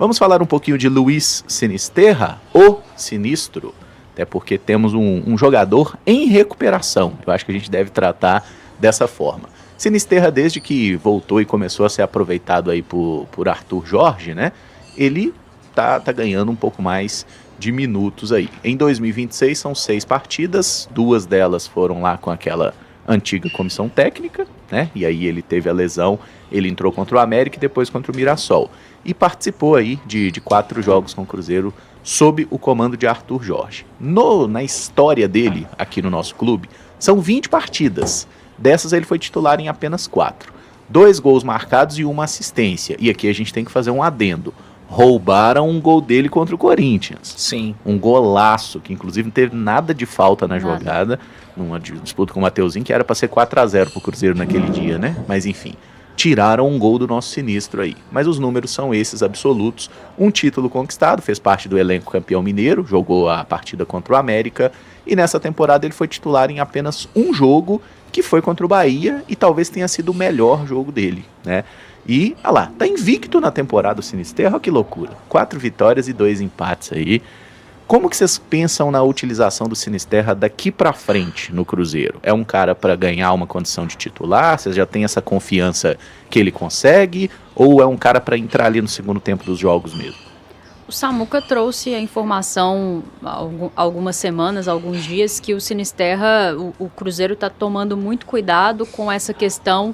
Vamos falar um pouquinho de Luiz Sinisterra, o Sinistro, até porque temos um jogador em recuperação. Eu acho que a gente deve tratar dessa forma. Sinisterra, desde que voltou e começou a ser aproveitado aí por Arthur Jorge, né? Ele tá ganhando um pouco mais de minutos aí. Em 2026 são 6 partidas, 2 delas foram lá com aquela antiga comissão técnica, né? E aí ele teve a lesão, ele entrou contra o América e depois contra o Mirassol. E participou aí de 4 jogos com o Cruzeiro sob o comando de Arthur Jorge. Na história dele aqui no nosso clube, são 20 partidas. Dessas ele foi titular em apenas 4. 2 gols marcados e 1 assistência. E aqui a gente tem que fazer um adendo. Roubaram um gol dele contra o Corinthians. Sim. Um golaço, que inclusive não teve nada de falta na jogada. Numa disputa com o Mateuzinho, que era para ser 4-0 pro Cruzeiro naquele dia, né? Mas enfim, tiraram um gol do nosso Sinistro aí. Mas os números são esses absolutos. Um título conquistado, fez parte do elenco campeão mineiro, jogou a partida contra o América. E nessa temporada ele foi titular em apenas um jogo, que foi contra o Bahia, e talvez tenha sido o melhor jogo dele, né? E, olha lá, tá invicto na temporada o Sinisterra, que loucura. 4 vitórias e 2 empates aí. Como que vocês pensam na utilização do Sinisterra daqui pra frente no Cruzeiro? É um cara para ganhar uma condição de titular? Vocês já têm essa confiança que ele consegue? Ou é um cara para entrar ali no segundo tempo dos jogos mesmo? O Samuca trouxe a informação há algumas semanas, alguns dias, que o Sinisterra, o Cruzeiro está tomando muito cuidado com essa questão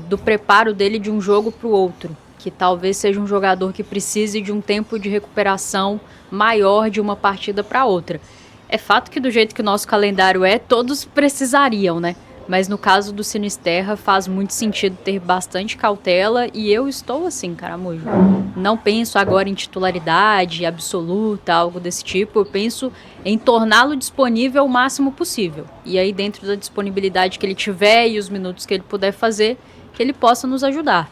do preparo dele de um jogo para o outro, que talvez seja um jogador que precise de um tempo de recuperação maior de uma partida para outra. É fato que do jeito que o nosso calendário todos precisariam, né? Mas no caso do Sinisterra faz muito sentido ter bastante cautela e eu estou assim, Caramujo. Não penso agora em titularidade absoluta, algo desse tipo. Eu penso em torná-lo disponível o máximo possível. E aí dentro da disponibilidade que ele tiver e os minutos que ele puder fazer, que ele possa nos ajudar.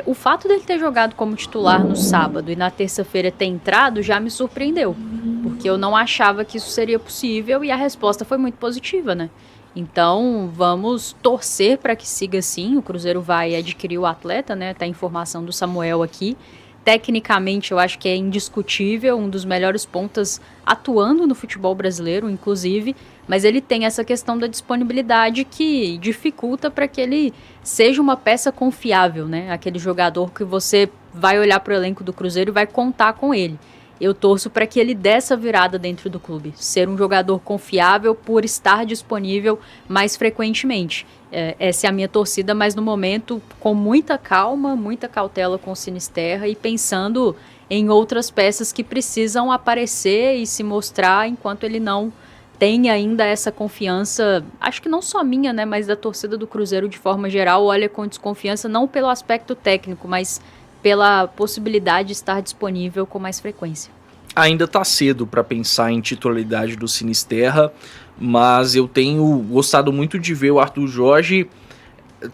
O fato dele ter jogado como titular no sábado e na terça-feira ter entrado já me surpreendeu. Porque eu não achava que isso seria possível e a resposta foi muito positiva, né? Então, vamos torcer para que siga assim. O Cruzeiro vai adquirir o atleta, né? Tá a informação do Samuel aqui. Tecnicamente, eu acho que é indiscutível, um dos melhores pontas atuando no futebol brasileiro, inclusive. Mas ele tem essa questão da disponibilidade que dificulta para que ele seja uma peça confiável, né? Aquele jogador que você vai olhar para o elenco do Cruzeiro e vai contar com ele. Eu torço para que ele dê essa virada dentro do clube, ser um jogador confiável por estar disponível mais frequentemente. Essa é a minha torcida, mas no momento com muita calma, muita cautela com o Sinisterra e pensando em outras peças que precisam aparecer e se mostrar enquanto ele não tem ainda essa confiança, acho que não só minha, né, mas da torcida do Cruzeiro de forma geral, olha com desconfiança não pelo aspecto técnico, mas pela possibilidade de estar disponível com mais frequência. Ainda está cedo para pensar em titularidade do Sinisterra, mas eu tenho gostado muito de ver o Arthur Jorge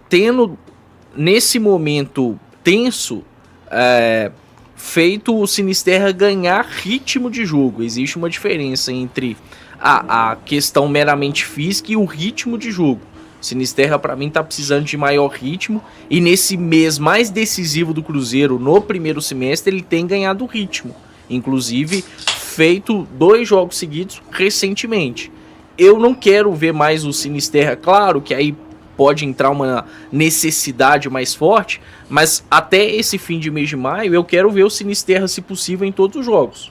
tendo, nesse momento tenso, feito o Sinisterra ganhar ritmo de jogo. Existe uma diferença entre a questão meramente física e o ritmo de jogo. Sinisterra, para mim, tá precisando de maior ritmo, e nesse mês mais decisivo do Cruzeiro, no primeiro semestre, ele tem ganhado ritmo, inclusive feito 2 jogos seguidos recentemente. Eu não quero ver mais o Sinisterra, claro que aí pode entrar uma necessidade mais forte, mas até esse fim de mês de maio eu quero ver o Sinisterra, se possível, em todos os jogos,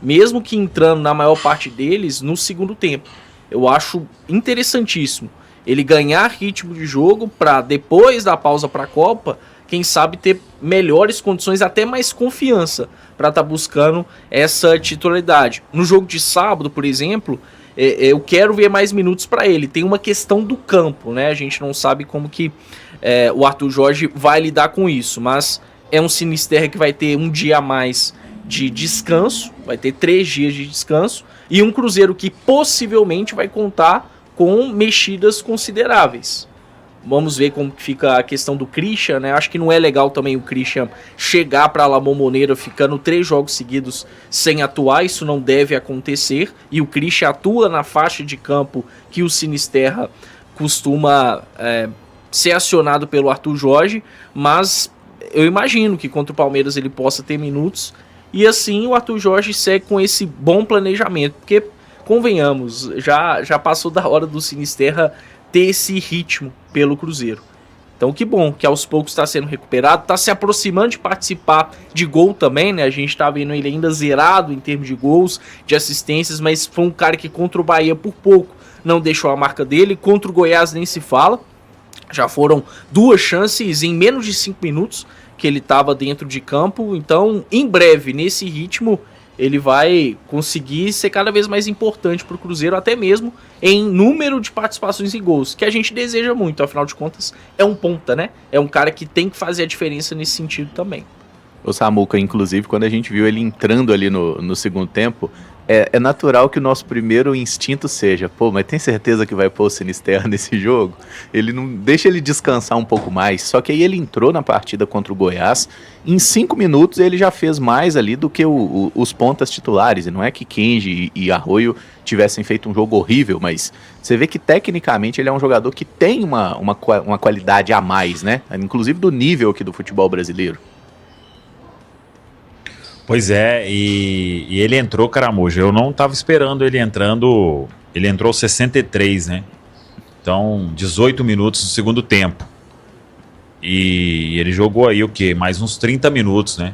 mesmo que entrando na maior parte deles no segundo tempo. Eu acho interessantíssimo ele ganhar ritmo de jogo para depois da pausa para a Copa, quem sabe ter melhores condições, até mais confiança para estar buscando essa titularidade. No jogo de sábado, por exemplo, eu quero ver mais minutos para ele. Tem uma questão do campo, né? A gente não sabe como que o Arthur Jorge vai lidar com isso, mas é um Sinisterra que vai ter um dia a mais de descanso, vai ter 3 dias de descanso, e um Cruzeiro que possivelmente vai contar com mexidas consideráveis. Vamos ver como fica a questão do Christian, né? Acho que não é legal também o Christian chegar para a La Bombonera ficando 3 jogos seguidos sem atuar. Isso não deve acontecer. E o Christian atua na faixa de campo que o Sinisterra costuma ser acionado pelo Arthur Jorge. Mas eu imagino que contra o Palmeiras ele possa ter minutos, e assim o Arthur Jorge segue com esse bom planejamento, porque, convenhamos, já passou da hora do Sinisterra ter esse ritmo pelo Cruzeiro. Então que bom que aos poucos está sendo recuperado, está se aproximando de participar de gol também, né? A gente tá vendo ele ainda zerado em termos de gols, de assistências, mas foi um cara que contra o Bahia por pouco não deixou a marca dele, contra o Goiás nem se fala. Já foram 2 chances em menos de 5 minutos que ele estava dentro de campo. Então, em breve, nesse ritmo, ele vai conseguir ser cada vez mais importante para o Cruzeiro, até mesmo em número de participações e gols, que a gente deseja muito. Afinal de contas, é um ponta, né? É um cara que tem que fazer a diferença nesse sentido também. O Samuca, inclusive, quando a gente viu ele entrando ali no segundo tempo, é natural que o nosso primeiro instinto seja, pô, mas tem certeza que vai pôr o Sinisterra nesse jogo? Ele não deixa ele descansar um pouco mais. Só que aí ele entrou na partida contra o Goiás, em 5 minutos ele já fez mais ali do que os pontas titulares. E não é que Kenji e Arroio tivessem feito um jogo horrível, mas você vê que tecnicamente ele é um jogador que tem uma qualidade a mais, né? Inclusive do nível aqui do futebol brasileiro. Pois é, e ele entrou, Caramujo, eu não estava esperando ele entrando, ele entrou 63, né? Então, 18 minutos do segundo tempo. E ele jogou aí o quê? Mais uns 30 minutos, né?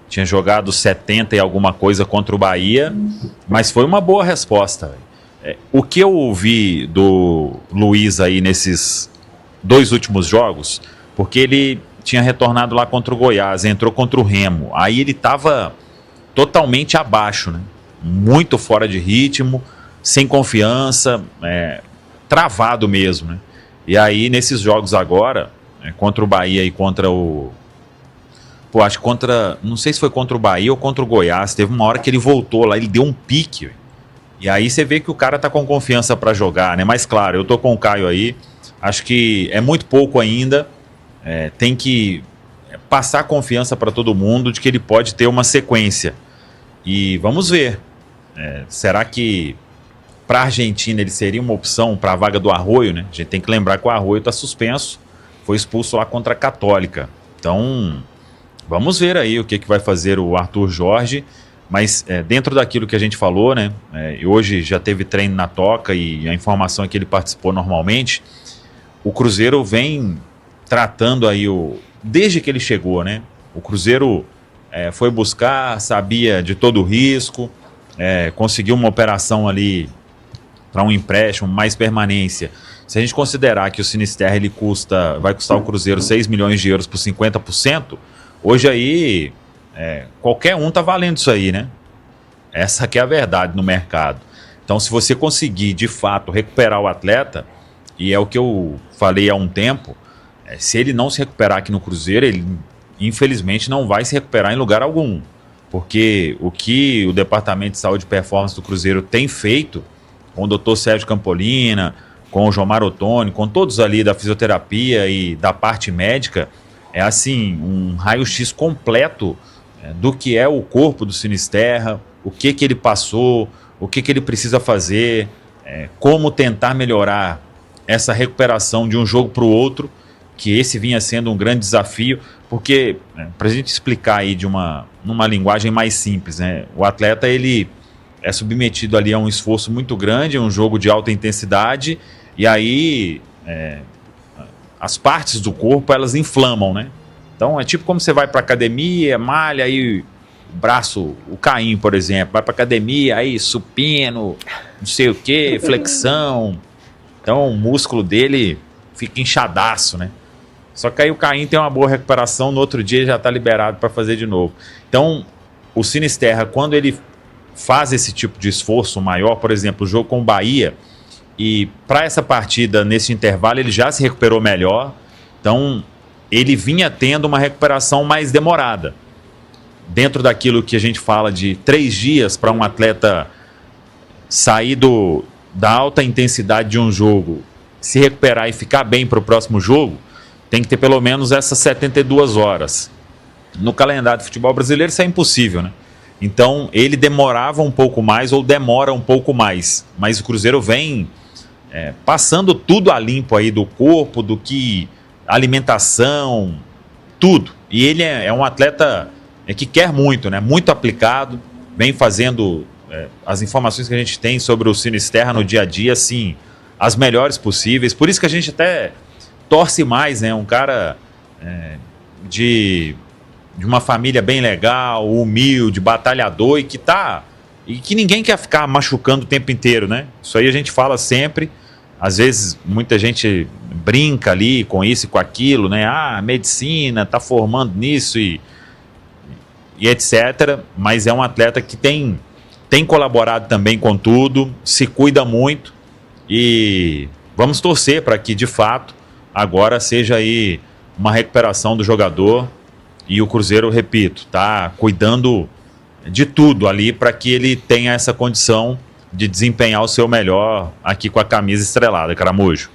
Tinha jogado 70 e alguma coisa contra o Bahia, mas foi uma boa resposta. O que eu ouvi do Luiz aí nesses 2 últimos jogos, porque ele tinha retornado lá contra o Goiás, entrou contra o Remo, aí ele estava totalmente abaixo, né? Muito fora de ritmo, sem confiança, travado mesmo, né? E aí nesses jogos agora, contra o Bahia e contra o... Pô, acho que não sei se foi contra o Bahia ou contra o Goiás, teve uma hora que ele voltou lá, ele deu um pique, e aí você vê que o cara tá com confiança para jogar, né? Mas claro, eu tô com o Caio aí, acho que é muito pouco ainda. Tem que passar confiança para todo mundo de que ele pode ter uma sequência. E vamos ver. Será que para a Argentina ele seria uma opção para a vaga do Arroio, né? A gente tem que lembrar que o Arroio está suspenso, foi expulso lá contra a Católica. Então, vamos ver aí o que vai fazer o Arthur Jorge. Mas dentro daquilo que a gente falou, né? Hoje já teve treino na Toca e a informação é que ele participou normalmente. O Cruzeiro vem tratando aí desde que ele chegou, né? O Cruzeiro foi buscar, sabia de todo o risco, conseguiu uma operação ali para um empréstimo, mais permanência. Se a gente considerar que o Sinisterra ele vai custar o Cruzeiro 6 milhões de euros por 50%, hoje aí qualquer um tá valendo isso aí, né? Essa que é a verdade no mercado. Então, se você conseguir de fato recuperar o atleta, e é o que eu falei há um tempo, se ele não se recuperar aqui no Cruzeiro, ele infelizmente não vai se recuperar em lugar algum. Porque o que o Departamento de Saúde e Performance do Cruzeiro tem feito, com o Dr. Sérgio Campolina, com o Jomar Ottoni, com todos ali da fisioterapia e da parte médica, é assim, um raio-x completo do que é o corpo do Sinisterra, o que ele passou, o que ele precisa fazer, como tentar melhorar essa recuperação de um jogo para o outro, que esse vinha sendo um grande desafio, porque, para a gente explicar aí numa linguagem mais simples, né, o atleta ele é submetido ali a um esforço muito grande, um jogo de alta intensidade, e aí as partes do corpo elas inflamam, né? Então é tipo como você vai para academia, malha, aí o braço, o Caim, por exemplo, vai para academia, aí supino, não sei o que, flexão, então o músculo dele fica inchadaço, né? Só que aí o Caim tem uma boa recuperação, no outro dia já está liberado para fazer de novo. Então o Sinisterra, quando ele faz esse tipo de esforço maior, por exemplo, o jogo com o Bahia, e para essa partida, nesse intervalo, ele já se recuperou melhor, então ele vinha tendo uma recuperação mais demorada. Dentro daquilo que a gente fala de 3 dias para um atleta sair da alta intensidade de um jogo, se recuperar e ficar bem para o próximo jogo, tem que ter pelo menos essas 72 horas. No calendário do futebol brasileiro isso é impossível, né? Então ele demorava um pouco mais ou demora um pouco mais, mas o Cruzeiro vem passando tudo a limpo aí do corpo, do que alimentação, tudo. E ele é um atleta que quer muito, né? Muito aplicado, vem fazendo as informações que a gente tem sobre o Sinisterra no dia a dia, assim, as melhores possíveis. Por isso que a gente até torce mais, né? Um cara de uma família bem legal, humilde, batalhador e que ninguém quer ficar machucando o tempo inteiro, né? Isso aí a gente fala sempre. Às vezes muita gente brinca ali com isso e com aquilo, né? Ah, medicina tá formando nisso e etc. Mas é um atleta que tem colaborado também com tudo, se cuida muito e vamos torcer para que de fato agora seja aí uma recuperação do jogador e o Cruzeiro, repito, tá cuidando de tudo ali para que ele tenha essa condição de desempenhar o seu melhor aqui com a camisa estrelada, Caramujo.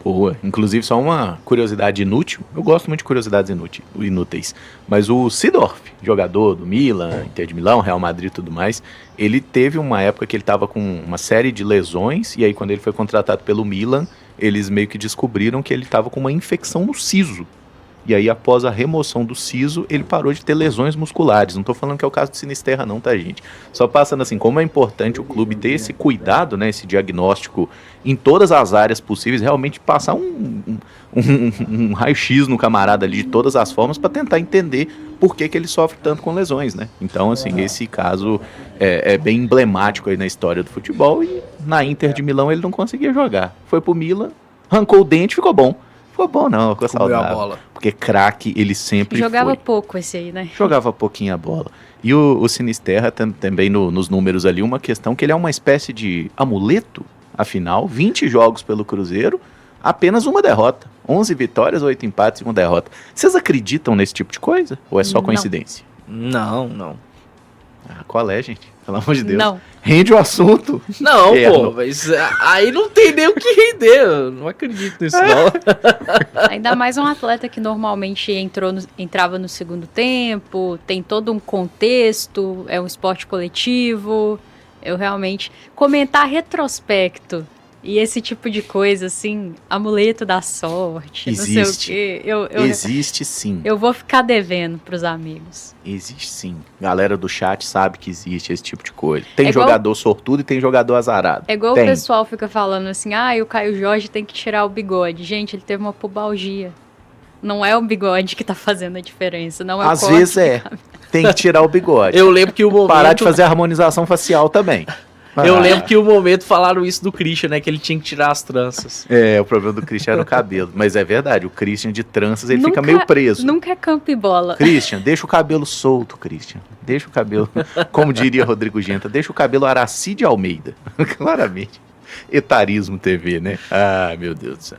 Boa. Inclusive, só uma curiosidade inútil. Eu gosto muito de curiosidades inúteis. Mas o Seedorf, jogador do Milan, Inter de Milão, Real Madrid e tudo mais, ele teve uma época que ele estava com uma série de lesões, e aí quando ele foi contratado pelo Milan, eles meio que descobriram que ele estava com uma infecção no siso. E aí, após a remoção do siso, ele parou de ter lesões musculares. Não tô falando que é o caso do Sinisterra não, tá, gente? Só passando assim, como é importante o clube ter esse cuidado, né, esse diagnóstico em todas as áreas possíveis, realmente passar um raio-x no camarada ali de todas as formas para tentar entender por que ele sofre tanto com lesões, né? Então, assim, esse caso é bem emblemático aí na história do futebol e na Inter de Milão ele não conseguia jogar. Foi pro Milan, arrancou o dente, ficou bom. Ficou bom não, ficou saudável. A bola. Porque craque ele sempre jogava foi. pouco esse aí, né? Jogava pouquinho a bola. E o Sinisterra também nos números ali, uma questão que ele é uma espécie de amuleto, afinal, 20 jogos pelo Cruzeiro, apenas uma derrota. 11 vitórias, 8 empates e uma derrota. Vocês acreditam nesse tipo de coisa? Ou é só coincidência? Não. Ah, qual é, gente? Pelo amor de Deus. Não. Rende o assunto. Não, pô, mas aí não tem nem o que render. Eu não acredito nisso, não. Ainda mais um atleta que normalmente entrava no segundo tempo, tem todo um contexto, é um esporte coletivo. Eu realmente... Comentar retrospecto e esse tipo de coisa, assim, amuleto da sorte, Existe. não sei o quê. Existe sim. Eu vou ficar devendo pros amigos. Existe sim. Galera do chat sabe que existe esse tipo de coisa. Tem igual... jogador sortudo e tem jogador azarado. É igual tem. O pessoal fica falando assim, o Caio Jorge tem que tirar o bigode. Gente, ele teve uma pubalgia. Não é o bigode que tá fazendo a diferença, não é Às vezes tem que tirar o bigode. Eu lembro que o momento... Parar de fazer a harmonização facial também. Eu lembro que o momento falaram isso do Christian, né? Que ele tinha que tirar as tranças. O problema do Christian era o cabelo. Mas é verdade, o Christian de tranças, ele fica meio preso. Nunca é campo e bola. Christian, deixa o cabelo solto, Christian. Deixa o cabelo, como diria Rodrigo Genta, deixa o cabelo Aracide Almeida. Claramente. Etarismo TV, né? Ah, meu Deus do céu.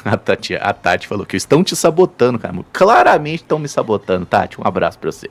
A Tati falou que estão te sabotando, cara. Claramente estão me sabotando, Tati. Um abraço pra você.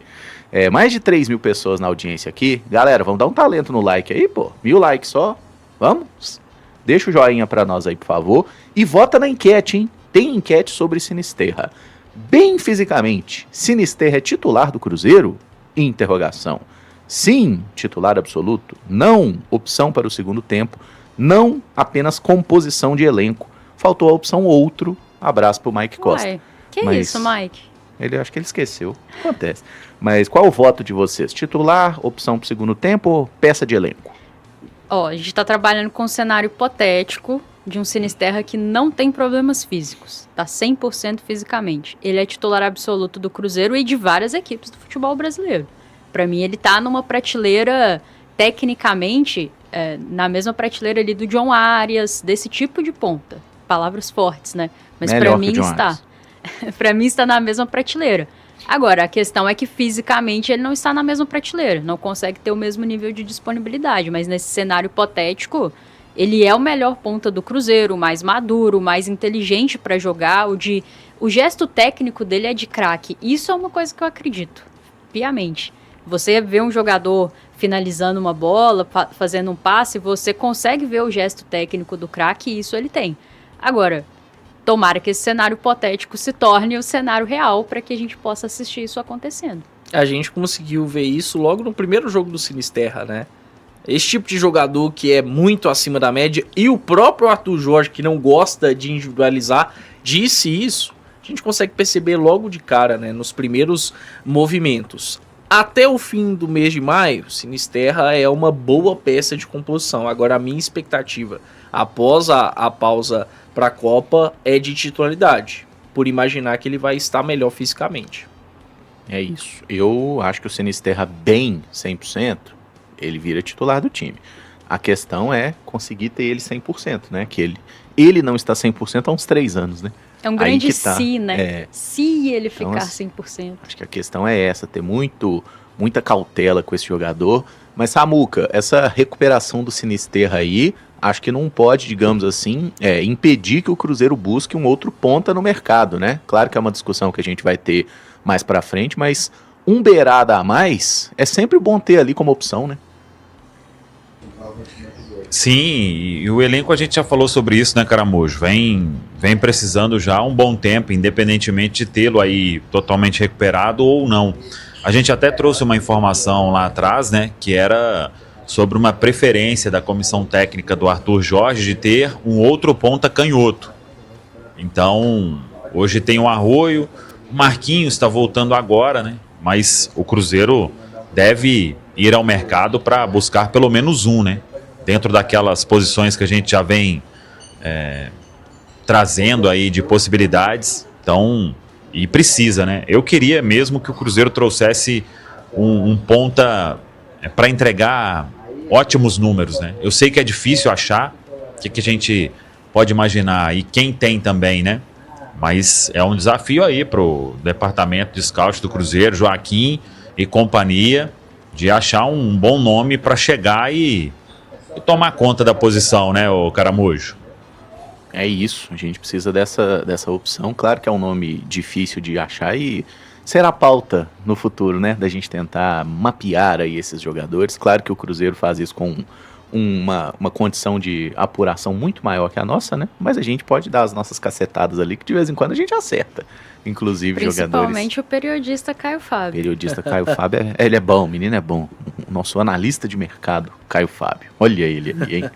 Mais de 3 mil pessoas na audiência aqui. Galera, vamos dar um talento no like aí, pô. 1000 likes só. Vamos? Deixa o joinha pra nós aí, por favor. E vota na enquete, hein? Tem enquete sobre Sinisterra. Bem fisicamente, Sinisterra é titular do Cruzeiro? Interrogação. Sim, titular absoluto. Não, opção para o segundo tempo. Não, apenas composição de elenco. Faltou a opção outro. Abraço pro Mike Costa. Uai, que isso, Mike? Acho que ele esqueceu. Acontece. Mas qual o voto de vocês? Titular, opção pro segundo tempo ou peça de elenco? A gente tá trabalhando com um cenário hipotético de um Sinisterra que não tem problemas físicos. Tá 100% fisicamente. Ele é titular absoluto do Cruzeiro e de várias equipes do futebol brasileiro. Pra mim, ele tá numa prateleira, tecnicamente, na mesma prateleira ali do John Arias, desse tipo de ponta. Palavras fortes, né? Mas melhor pra mim está. Pra mim está na mesma prateleira. Agora, a questão é que fisicamente ele não está na mesma prateleira, não consegue ter o mesmo nível de disponibilidade, mas nesse cenário hipotético, ele é o melhor ponta do Cruzeiro, o mais maduro, o mais inteligente para jogar, o gesto técnico dele é de craque. Isso é uma coisa que eu acredito, piamente. Você vê um jogador finalizando uma bola, fazendo um passe, você consegue ver o gesto técnico do craque e isso ele tem. Agora, tomara que esse cenário hipotético se torne o cenário real para que a gente possa assistir isso acontecendo. A gente conseguiu ver isso logo no primeiro jogo do Sinisterra, né? Esse tipo de jogador que é muito acima da média, e o próprio Arthur Jorge, que não gosta de individualizar, disse isso. A gente consegue perceber logo de cara, né, nos primeiros movimentos. Até o fim do mês de maio, Sinisterra é uma boa peça de composição. Agora, a minha expectativa após a pausa para a Copa é de titularidade, por imaginar que ele vai estar melhor fisicamente. É isso. Eu acho que o Sinisterra bem 100%, ele vira titular do time. A questão é conseguir ter ele 100%, né? Que ele não está 100% há uns 3 anos, né? É um Aí grande que tá. se, né? Se ele Então, ficar assim, 100%. Acho que a questão é essa, ter muita cautela com esse jogador. Mas, Samuca, essa recuperação do Sinisterra aí, acho que não pode, digamos assim, impedir que o Cruzeiro busque um outro ponta no mercado, né? Claro que é uma discussão que a gente vai ter mais pra frente, mas um beirada a mais é sempre bom ter ali como opção, né? Sim, e o elenco a gente já falou sobre isso, né, Caramujo? Vem precisando já há um bom tempo, independentemente de tê-lo aí totalmente recuperado ou não. A gente até trouxe uma informação lá atrás, né, que era sobre uma preferência da comissão técnica do Arthur Jorge de ter um outro ponta canhoto. Então, hoje tem o Arroio, o Marquinhos está voltando agora, né? Mas o Cruzeiro deve ir ao mercado para buscar pelo menos um, né? Dentro daquelas posições que a gente já vem trazendo aí de possibilidades. Então, e precisa, né? Eu queria mesmo que o Cruzeiro trouxesse um ponta para entregar ótimos números, né? Eu sei que é difícil achar, o que a gente pode imaginar, e quem tem também, né? Mas é um desafio aí pro departamento de scout do Cruzeiro, Joaquim e companhia, de achar um bom nome para chegar e tomar conta da posição, né, o Caramujo? É isso, a gente precisa dessa opção. Claro que é um nome difícil de achar e será pauta no futuro, né, da gente tentar mapear aí esses jogadores. Claro que o Cruzeiro faz isso com uma condição de apuração muito maior que a nossa, né, mas a gente pode dar as nossas cacetadas ali que de vez em quando a gente acerta. Inclusive jogadores... Principalmente o periodista Caio Fábio. Periodista Caio Fábio, ele é bom, o menino é bom. O nosso analista de mercado, Caio Fábio. Olha ele ali, hein?